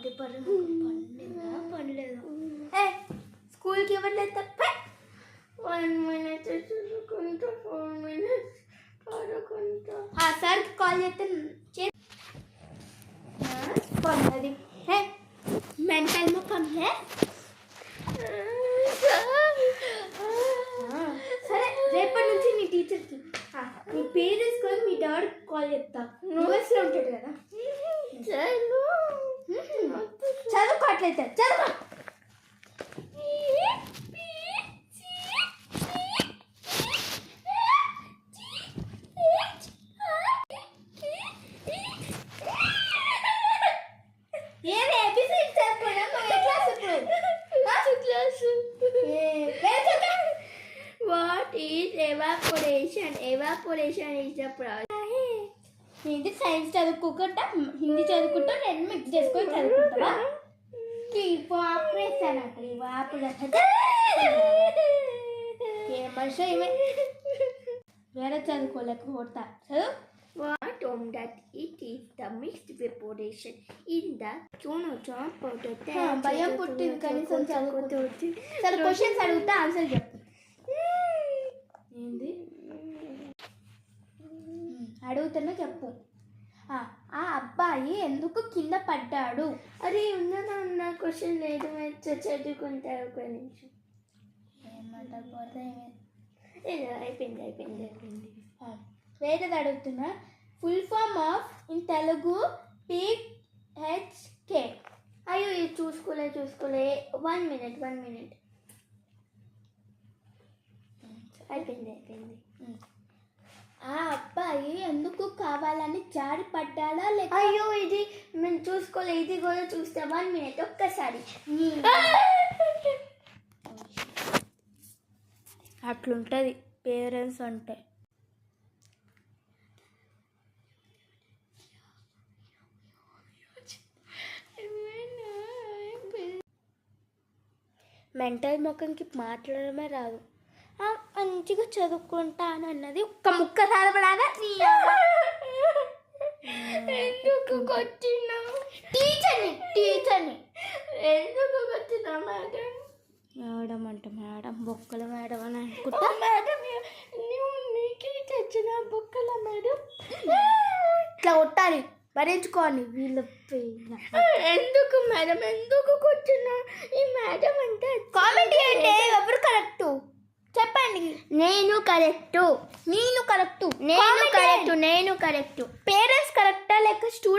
అరటి పళ్ళు పండిందా పండలేదు. స్కూల్కి ఇవ్వట్లేదు తప్ప 1 minute చదువుకుంటా 4 minutes పడుకుంటా. సార్కి కాల్ చేస్తే అది మెంటల్ ముఖం సరే రేపటి నుంచి నీ టీచర్కి నీ పేరు వేసుకొని మీ డాడీకి కాల్ చెప్తా. యూఎస్లో ఉంటాడు కదా. చదువుకోవట్లేదు చదువు. What is evaporation? Evaporation is the process. ఏంటి సైన్స్ చదువుకోకుండా హిందీ చదువుకుంటా రెండు మిక్స్ చేసుకొని చదువుకుంటావా? ఎవాపరేషన్ అంటే ఎవాపరేషన్ ఏ మనిషి ఇవే వేరే చదువుకోలేకపోతా చదువు. What that it is the mixed evaporation in the భయం పుట్టింది కనీసం చదువుకుంటూ. సరే క్వశ్చన్స్ అడుగుతా ఆన్సర్ చెప్పు. ఏంది అడుగుతున్నా చెప్పు. ఆ అబ్బాయి ఎందుకు కింద పడ్డాడు? అరే ఉన్న క్వశ్చన్ లేదు చదువుకుంటా ఒక నిమిషం. ఏమంటపోతే అయిపోయింది. వేరేది అడుగుతున్నా. Full form of in Telugu PHK. అయ్యో ఇది చూసుకోలే 1 minute. అయిపోయింది. ఆ అబ్బాయి ఎందుకు కావాలని జారి పడ్డాడా లేక? అయ్యో ఇది నేను చూసుకోలే, ఇది కూడా చూస్తే 1 minute ఒక్కసారి. అట్లుంటుంది పేరెంట్స్ అంటే. మెంటల్ ముఖంకి మాట్లాడమే రాదు. మంచిగా చదువుకుంటాను అన్నది ఒక్క ముక్క చదవడాగా. ఎందుకు కొట్టినా టీచర్ని ఎందుకు కొట్టినా మేడం అంటే మేడం బొక్కల మేడం అని అనుకుంటా. మేడం నీకు తెచ్చిన బొక్కల మేడం ఇట్లా కొట్టాలి భరించుకోవాలి. వీళ్ళ ఎందుకు మేడం ఎందుకు కొట్టినా ఈ మేడం అంటే కామెంట్ చేయండి. ఎవరు కరెక్టు చెప్పండి. నేను కరెక్టు పేరెంట్స్ కరెక్టా లేక స్టూడెంట్